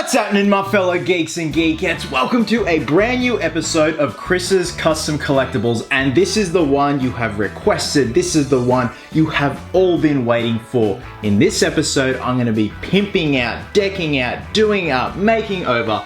What's happening, my fellow geeks and geekettes? Welcome to a brand new episode of Chris's Custom Collectibles, and this is the one you have requested. This is the one you have all been waiting for. In this episode, I'm going to be pimping out, decking out, doing up, making over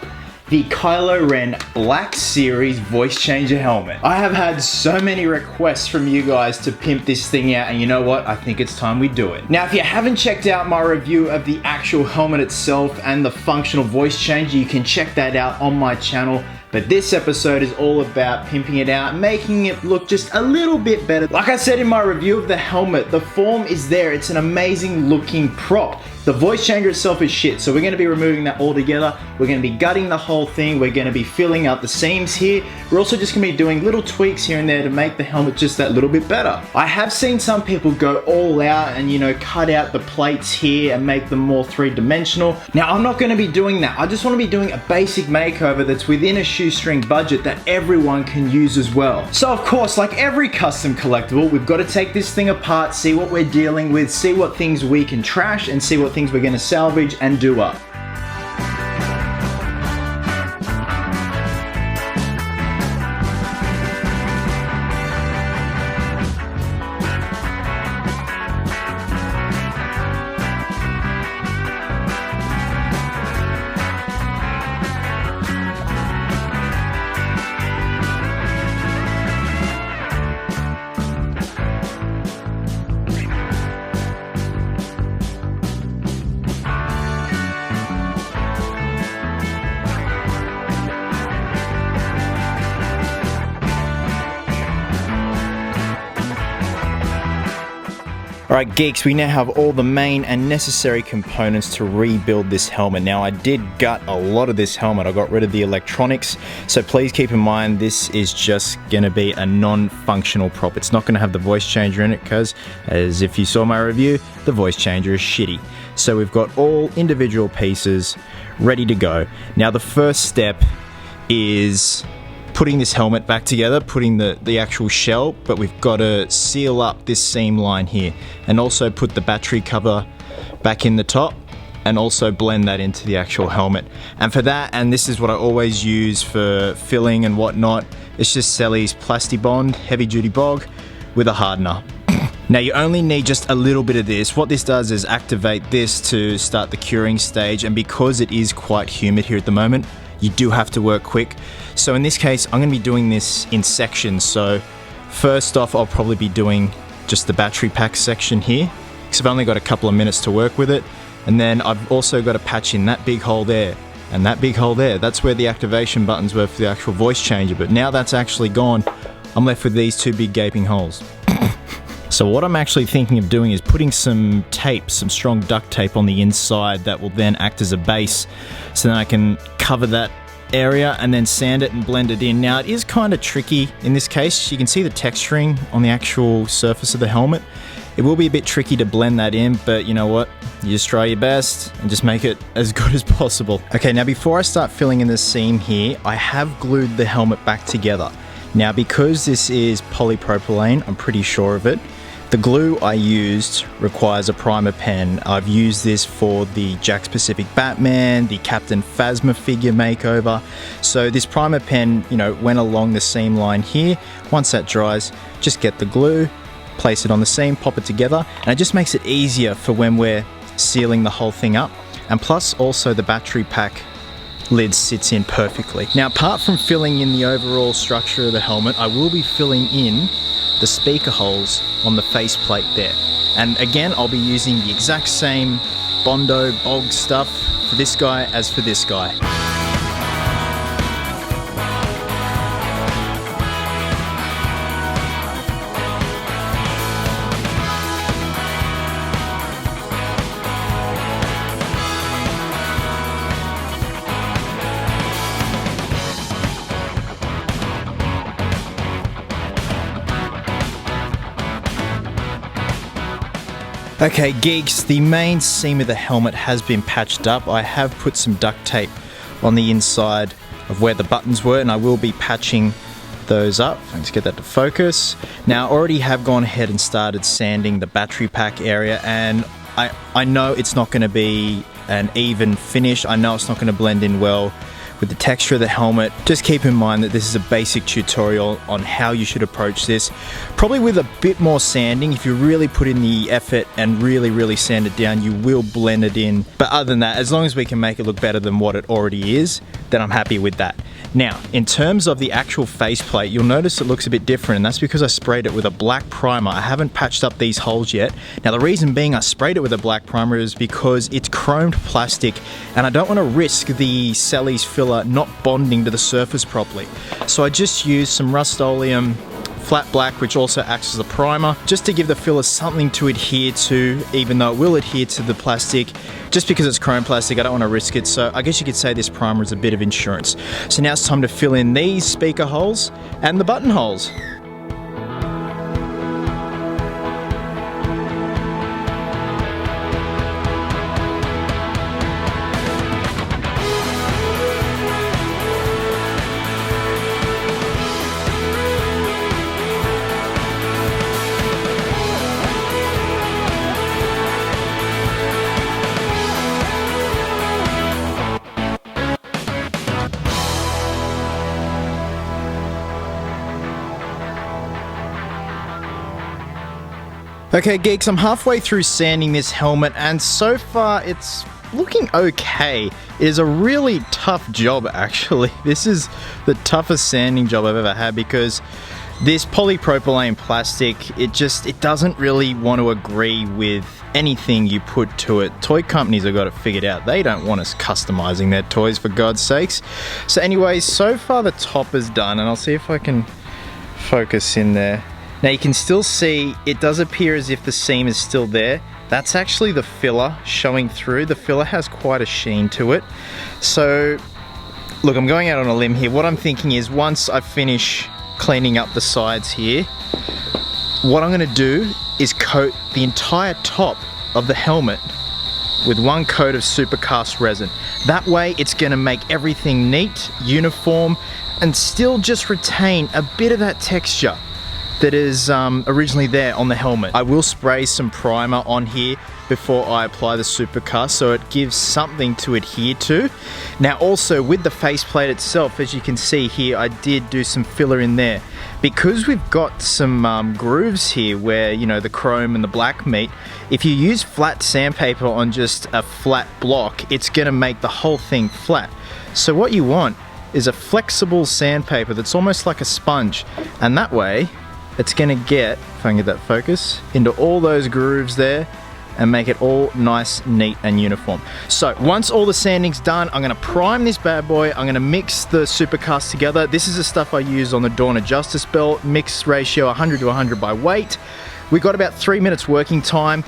the Kylo Ren Black Series voice changer helmet. I have had so many requests from you guys to pimp this thing out, and you know what? I think it's time we do it. Now, if you haven't checked out my review of the actual helmet itself and the functional voice changer, you can check that out on my channel. But this episode is all about pimping it out, making it look just a little bit better. Like I said in my review of the helmet, the form is there. It's an amazing looking prop. The voice changer itself is shit, so we're going to be removing that altogether. We're going to be gutting the whole thing. We're going to be filling out the seams here. We're also just going to be doing little tweaks here and there to make the helmet just that little bit better. I have seen some people go all out and, you know, cut out the plates here and make them more three-dimensional. Now, I'm not going to be doing that. I just want to be doing a basic makeover that's within a shoestring budget that everyone can use as well. So, of course, like every custom collectible, we've got to take this thing apart, see what we're dealing with, see what things we can trash, and see what things we're going to salvage and do up. Alright geeks, we now have all the main and necessary components to rebuild this helmet. Now I did gut a lot of this helmet, I got rid of the electronics, so please keep in mind this is just going to be a non-functional prop. It's not going to have the voice changer in it because, as if you saw my review, the voice changer is shitty. So we've got all individual pieces ready to go. Now the first step is putting this helmet back together, putting the actual shell, but we've got to seal up this seam line here and also put the battery cover back in the top and also blend that into the actual helmet. And for that, and this is what I always use for filling and whatnot, it's just Selly's Plasti-Bond heavy duty bog with a hardener. Now you only need just a little bit of this. What this does is activate this to start the curing stage, and because it is quite humid here at the moment, you do have to work quick. So in this case, I'm going to be doing this in sections. So first off, I'll probably be doing just the battery pack section here, because I've only got a couple of minutes to work with it. And then I've also got to patch in that big hole there and that big hole there. That's where the activation buttons were for the actual voice changer. But now that's actually gone, I'm left with these two big gaping holes. So what I'm actually thinking of doing is putting some tape, some strong duct tape on the inside that will then act as a base, so then I can cover that area and then sand it and blend it in. Now it is kind of tricky in this case. You can see the texturing on the actual surface of the helmet. It will be a bit tricky to blend that in, but you know what? You just try your best and just make it as good as possible. Okay, now before I start filling in the seam here, I have glued the helmet back together. Now because this is polypropylene, I'm pretty sure of it, the glue I used requires a primer pen. I've used this for the Jakks Pacific Batman, the Captain Phasma figure makeover. So this primer pen, you know, went along the seam line here. Once that dries, just get the glue, place it on the seam, pop it together, and it just makes it easier for when we're sealing the whole thing up. And plus also the battery pack lid sits in perfectly. Now apart from filling in the overall structure of the helmet, I will be filling in the speaker holes on the faceplate there. And again, I'll be using the exact same Bondo bog stuff for this guy as for this guy. Okay geeks, the main seam of the helmet has been patched up. I have put some duct tape on the inside of where the buttons were, and I will be patching those up. Let's get that to focus. Now I already have gone ahead and started sanding the battery pack area, and I know it's not going to be an even finish. I know it's not going to blend in well with the texture of the helmet. Just keep in mind that this is a basic tutorial on how you should approach this. Probably with a bit more sanding, if you really put in the effort and really sand it down, you will blend it in. But other than that, as long as we can make it look better than what it already is, then I'm happy with that. Now, in terms of the actual faceplate, you'll notice it looks a bit different, and that's because I sprayed it with a black primer. I haven't patched up these holes yet. Now, the reason being I sprayed it with a black primer is because it's chromed plastic, and I don't want to risk the Selleys filler not bonding to the surface properly. So I just used some Rust-Oleum flat black, which also acts as a primer, just to give the filler something to adhere to, even though it will adhere to the plastic. Just because it's chrome plastic, I don't want to risk it, so I guess you could say this primer is a bit of insurance. So now it's time to fill in these speaker holes and the button holes. Okay, Geeks, I'm halfway through sanding this helmet, and so far it's looking okay. It is a really tough job, actually. This is the toughest sanding job I've ever had, because this polypropylene plastic, it doesn't really want to agree with anything you put to it. Toy companies have got it figured out. They don't want us customizing their toys, for God's sakes. So anyways, so far the top is done, and I'll see if I can focus in there. Now you can still see it does appear as if the seam is still there. That's actually the filler showing through. The filler has quite a sheen to it. So look, I'm going out on a limb here. What I'm thinking is, once I finish cleaning up the sides here, what I'm going to do is coat the entire top of the helmet with one coat of supercast resin. That way it's going to make everything neat, uniform, and still just retain a bit of that texture that is originally there on the helmet. I will spray some primer on here before I apply the supercast, so it gives something to adhere to. Now also with the faceplate itself, as you can see here, I did do some filler in there. Because we've got some grooves here where, you know, the chrome and the black meet, if you use flat sandpaper on just a flat block, it's gonna make the whole thing flat. So what you want is a flexible sandpaper that's almost like a sponge, and that way it's gonna get, if I can get that focus, into all those grooves there and make it all nice, neat, and uniform. So once all the sanding's done, I'm gonna prime this bad boy. I'm gonna mix the supercast together. This is the stuff I use on the Dawn of Justice belt. Mix ratio 100 to 100 by weight. We got about 3 minutes working time.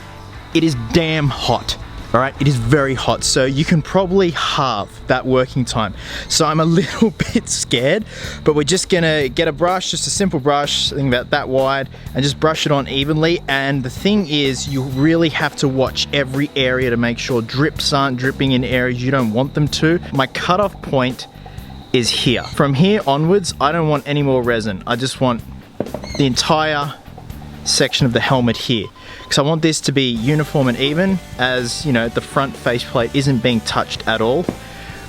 It is damn hot. All right, it is very hot, so you can probably halve that working time. So I'm a little bit scared, but we're just gonna get a brush, just a simple brush, I think about that wide, and just brush it on evenly. And the thing is, you really have to watch every area to make sure drips aren't dripping in areas you don't want them to. My cutoff point is here. From here onwards, I don't want any more resin. I just want the entire section of the helmet here, because I want this to be uniform and even, as you know, the front faceplate isn't being touched at all.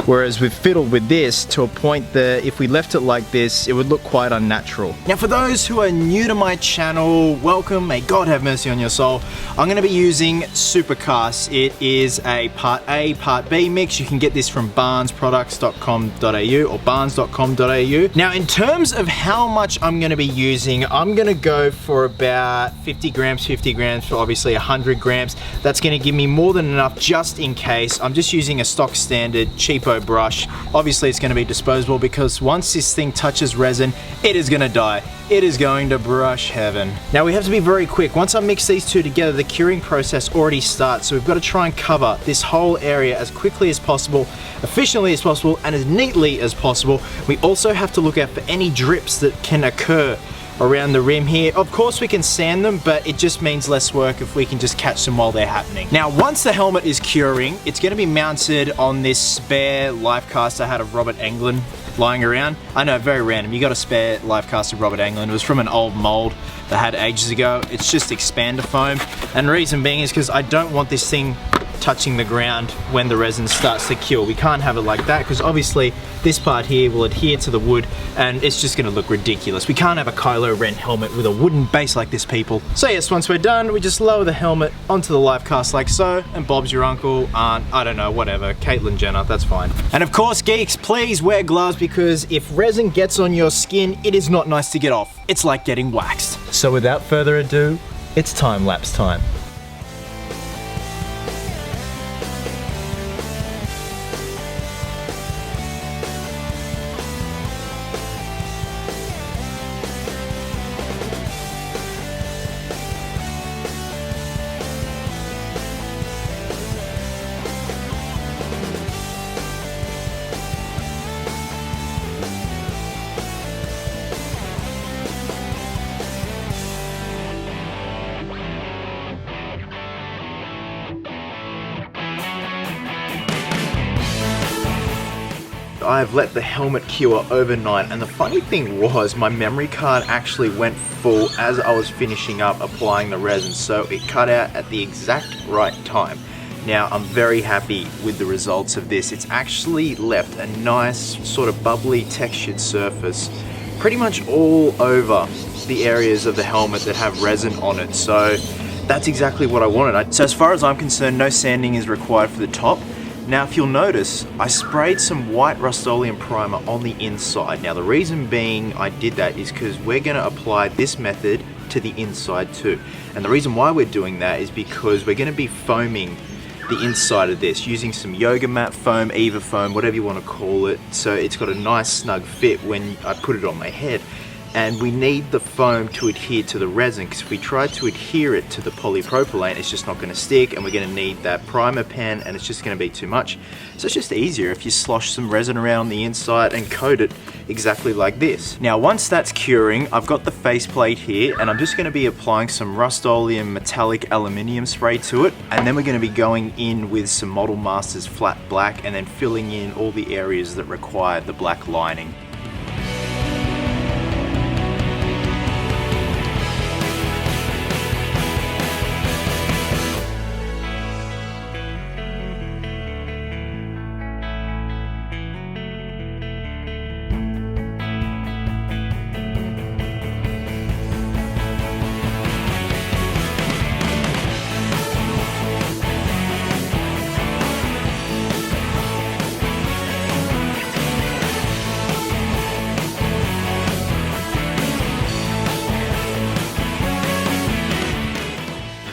Whereas we've fiddled with this to a point that if we left it like this, it would look quite unnatural. Now for those who are new to my channel, welcome, may God have mercy on your soul. I'm gonna be using supercast. It is a part A, part B mix. You can get this from barnesproducts.com.au or barnes.com.au. Now in terms of how much I'm gonna be using, I'm gonna go for about 50 grams for obviously 100 grams. That's gonna give me more than enough just in case. I'm just using a stock standard cheapo brush. Obviously it's going to be disposable, because once this thing touches resin, it is going to die. It is going to brush heaven. Now we have to be very quick. Once I mix these two together, the curing process already starts, so we've got to try and cover this whole area as quickly as possible, efficiently as possible, and as neatly as possible. We also have to look out for any drips that can occur around the rim here. Of course we can sand them, but it just means less work if we can just catch them while they're happening. Now once the helmet is curing, it's going to be mounted on this spare life cast I had of Robert Englund. lying around. I know, very random. You got a spare live cast of Robert Englund. It was from an old mold that I had ages ago. It's just expander foam, and the reason being is because I don't want this thing touching the ground when the resin starts to cure. We can't have it like that because obviously this part here will adhere to the wood and it's just going to look ridiculous. We can't have a Kylo Ren helmet with a wooden base like this, people. So yes, once we're done, we just lower the helmet onto the live cast like so, and Bob's your uncle, aunt, I don't know, whatever, Caitlyn Jenner, that's fine. And of course, geeks, please wear gloves because if resin gets on your skin, it is not nice to get off. It's like getting waxed. So without further ado, it's time-lapse time. I've let the helmet cure overnight, and the funny thing was my memory card actually went full as I was finishing up applying the resin, so it cut out at the exact right time. Now I'm very happy with the results of this. It's actually left a nice sort of bubbly textured surface pretty much all over the areas of the helmet that have resin on it, so that's exactly what I wanted. So as far as I'm concerned, no sanding is required for the top. Now if you'll notice, I sprayed some white Rust-Oleum primer on the inside. Now the reason being I did that is because we're going to apply this method to the inside too. And the reason why we're doing that is because we're going to be foaming the inside of this using some yoga mat foam, Eva foam, whatever you want to call it. So it's got a nice snug fit when I put it on my head. And we need the foam to adhere to the resin, because if we try to adhere it to the polypropylene, it's just not going to stick, and we're going to need that primer pen, and it's just going to be too much. So it's just easier if you slosh some resin around the inside and coat it exactly like this. Now once that's curing, I've got the faceplate here, and I'm just going to be applying some Rust-Oleum metallic aluminium spray to it, and then we're going to be going in with some Model Masters flat black, and then filling in all the areas that require the black lining.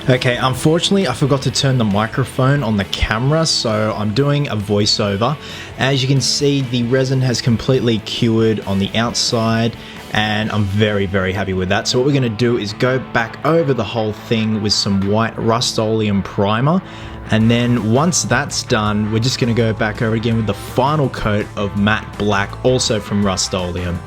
Okay, unfortunately I forgot to turn the microphone on the camera, so I'm doing a voiceover. As you can see, the resin has completely cured on the outside, and I'm very happy with that. So what we're going to do is go back over the whole thing with some white Rust-Oleum primer, and then once that's done, we're just going to go back over again with the final coat of matte black, also from Rust-Oleum.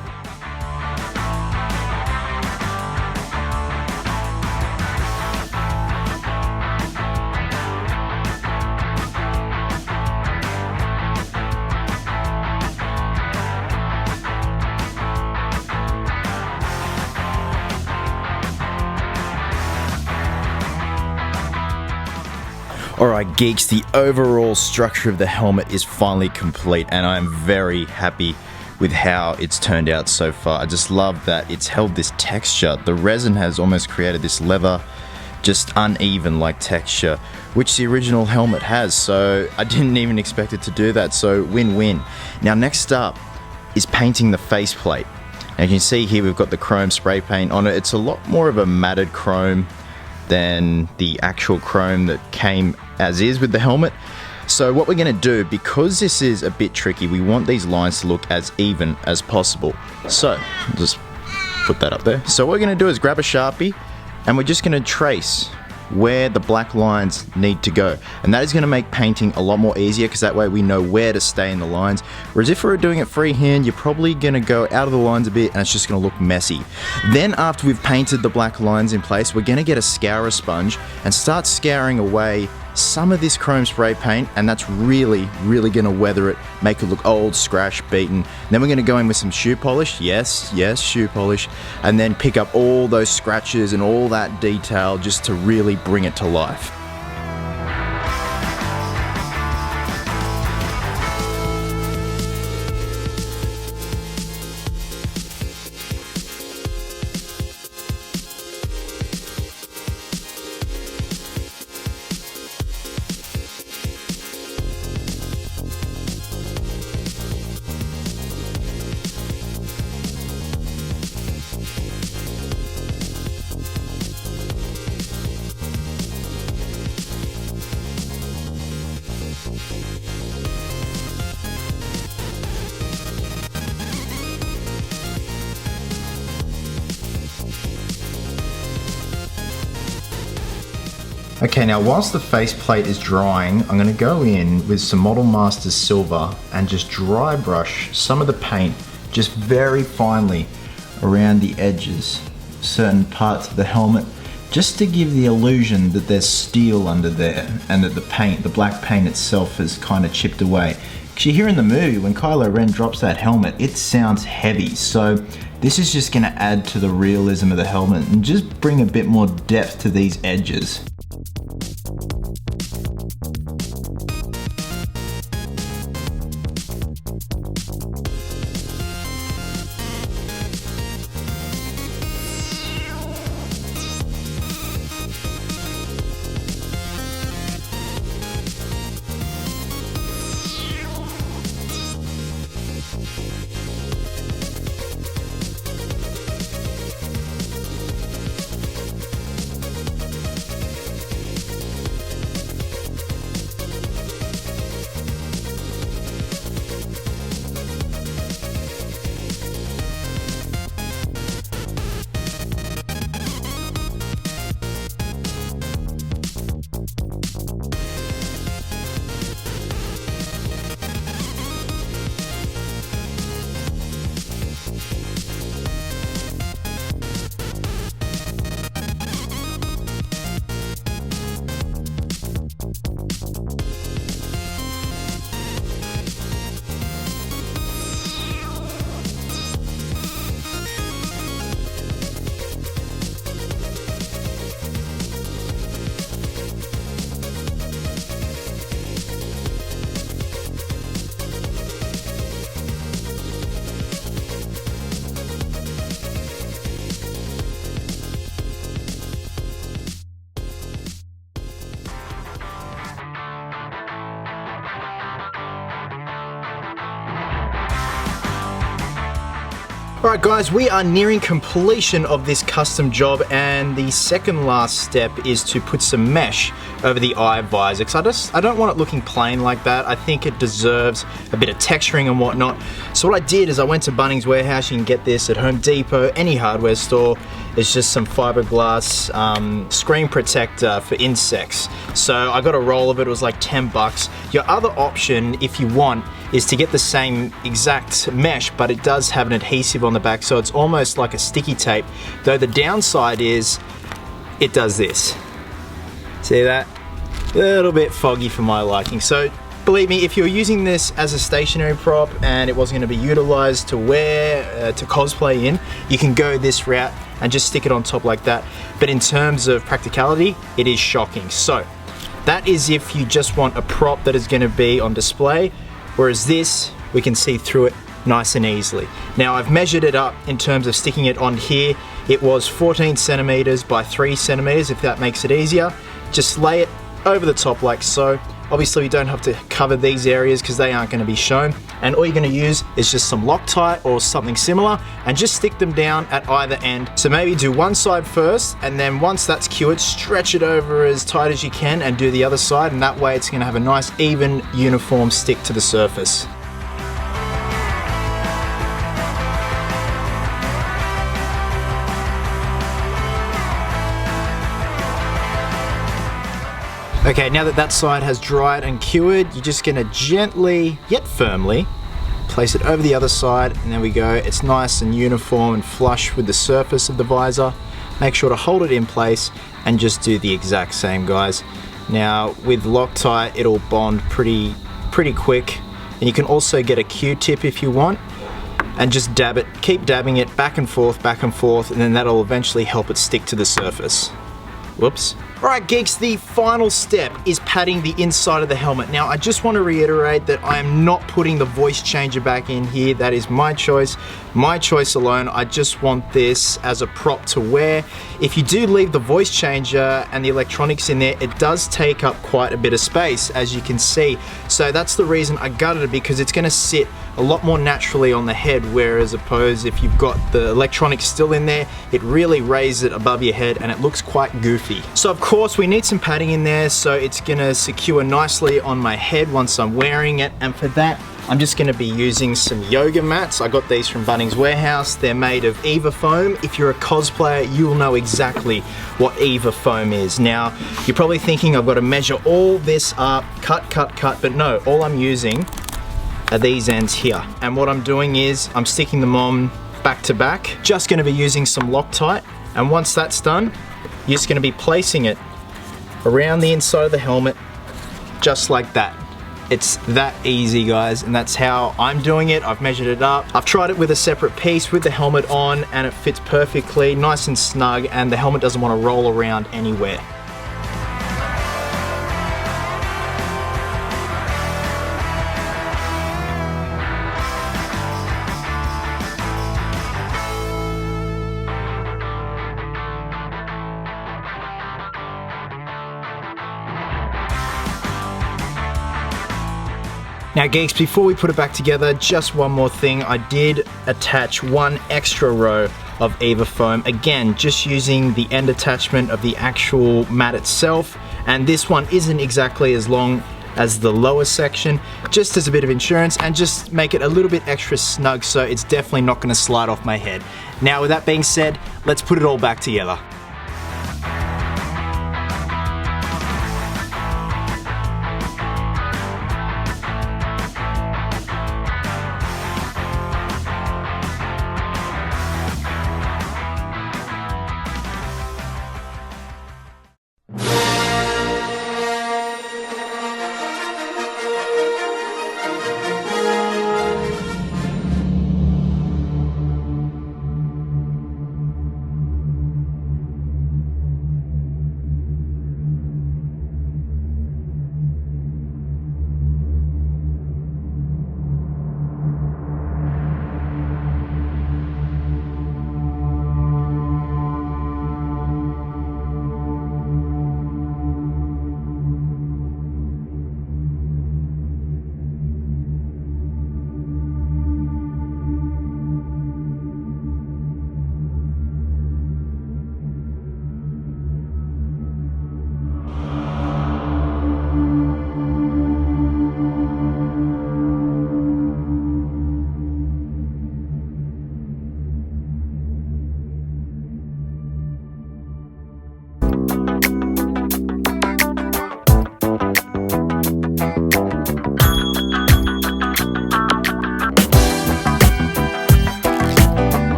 Alright geeks, the overall structure of the helmet is finally complete, and I'm very happy with how it's turned out so far. I just love that it's held this texture. The resin has almost created this leather, just uneven like texture, which the original helmet has, so I didn't even expect it to do that, so win-win. Now next up is painting the faceplate. Now you can see here we've got the chrome spray paint on it. It's a lot more of a matted chrome than the actual chrome that came as is with the helmet. So what we're going to do, because this is a bit tricky, we want these lines to look as even as possible. So just put that up there. So what we're going to do is grab a Sharpie, and we're just going to trace where the black lines need to go, and that is going to make painting a lot more easier, because that way we know where to stay in the lines. Whereas if we were doing it freehand, you're probably going to go out of the lines a bit and it's just going to look messy. Then after we've painted the black lines in place, we're going to get a scourer sponge and start scouring away some of this chrome spray paint, and that's really gonna weather it, make it look old, scratched, beaten. Then we're gonna go in with some shoe polish, yes, shoe polish, and then pick up all those scratches and all that detail just to really bring it to life. Okay, now whilst the faceplate is drying, I'm going to go in with some Model Masters Silver and just dry brush some of the paint just very finely around the edges, certain parts of the helmet, just to give the illusion that there's steel under there and that the paint, the black paint itself, is kind of chipped away. Because you hear in the movie when Kylo Ren drops that helmet, it sounds heavy, so this is just going to add to the realism of the helmet and just bring a bit more depth to these edges. Alright guys, we are nearing completion of this custom job, and the second last step is to put some mesh over the eye visor, because I don't want it looking plain like that. I think it deserves a bit of texturing and whatnot. So what I did is I went to Bunnings Warehouse. You can get this at Home Depot, any hardware store. It's just some fiberglass screen protector for insects. So I got a roll of it, it was like 10 bucks. Your other option, if you want, is to get the same exact mesh, but it does have an adhesive on the back, so it's almost like a sticky tape. Though the downside is, it does this. See that? A little bit foggy for my liking. So believe me, if you're using this as a stationary prop and it wasn't going to be utilized to wear, to cosplay in, you can go this route and just stick it on top like that. But in terms of practicality, it is shocking. So that is if you just want a prop that is going to be on display, whereas this, we can see through it nice and easily. Now I've measured it up in terms of sticking it on here. It was 14 centimeters by 3 centimeters, if that makes it easier. Just lay it over the top like so. Obviously you don't have to cover these areas because they aren't going to be shown, and all you're going to use is just some Loctite or something similar and just stick them down at either end. So maybe do one side first, and then once that's cured, stretch it over as tight as you can and do the other side, and that way it's going to have a nice even uniform stick to the surface. Okay, now that that side has dried and cured, you're just gonna gently, yet firmly, place it over the other side, and there we go. It's nice and uniform and flush with the surface of the visor. Make sure to hold it in place and just do the exact same, guys. Now with Loctite it'll bond pretty quick, and you can also get a Q-tip if you want and just dab it, keep dabbing it back and forth, and then that'll eventually help it stick to the surface. Whoops. Alright geeks, the final step is padding the inside of the helmet. Now I just want to reiterate that I am not putting the voice changer back in here. That is my choice alone. I just want this as a prop to wear. If you do leave the voice changer and the electronics in there, it does take up quite a bit of space, as you can see. So that's the reason I gutted it, because it's going to sit a lot more naturally on the head, whereas opposed if you've got the electronics still in there, it really raises it above your head and it looks quite goofy. So of course we need some padding in there so it's gonna secure nicely on my head once I'm wearing it, and for that I'm just gonna be using some yoga mats. I got these from Bunnings Warehouse. They're made of Eva foam. If you're a cosplayer, you will know exactly what Eva foam is. Now, you're probably thinking I've got to measure all this up, cut, but no, all I'm using are these ends here. And what I'm doing is I'm sticking them on back to back. Just gonna be using some Loctite, and once that's done, you're just gonna be placing it around the inside of the helmet, just like that. It's that easy, guys, and that's how I'm doing it. I've measured it up. I've tried it with a separate piece with the helmet on, and it fits perfectly, nice and snug, and the helmet doesn't want to roll around anywhere. Now geeks, before we put it back together, just one more thing. I did attach one extra row of Eva foam. Again, just using the end attachment of the actual mat itself. And this one isn't exactly as long as the lower section, just as a bit of insurance and just make it a little bit extra snug so it's definitely not gonna slide off my head. Now with that being said, let's put it all back together.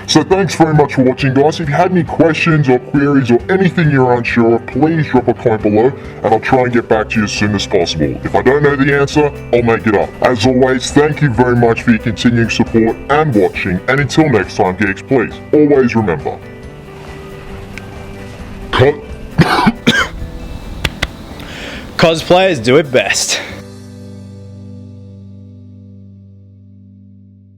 So thanks very much for watching, guys. If you had any questions or queries or anything you're unsure of, please drop a comment below and I'll try and get back to you as soon as possible. If I don't know the answer, I'll make it up. As always, thank you very much for your continuing support and watching, and until next time, geeks, please always remember, cosplayers do it best.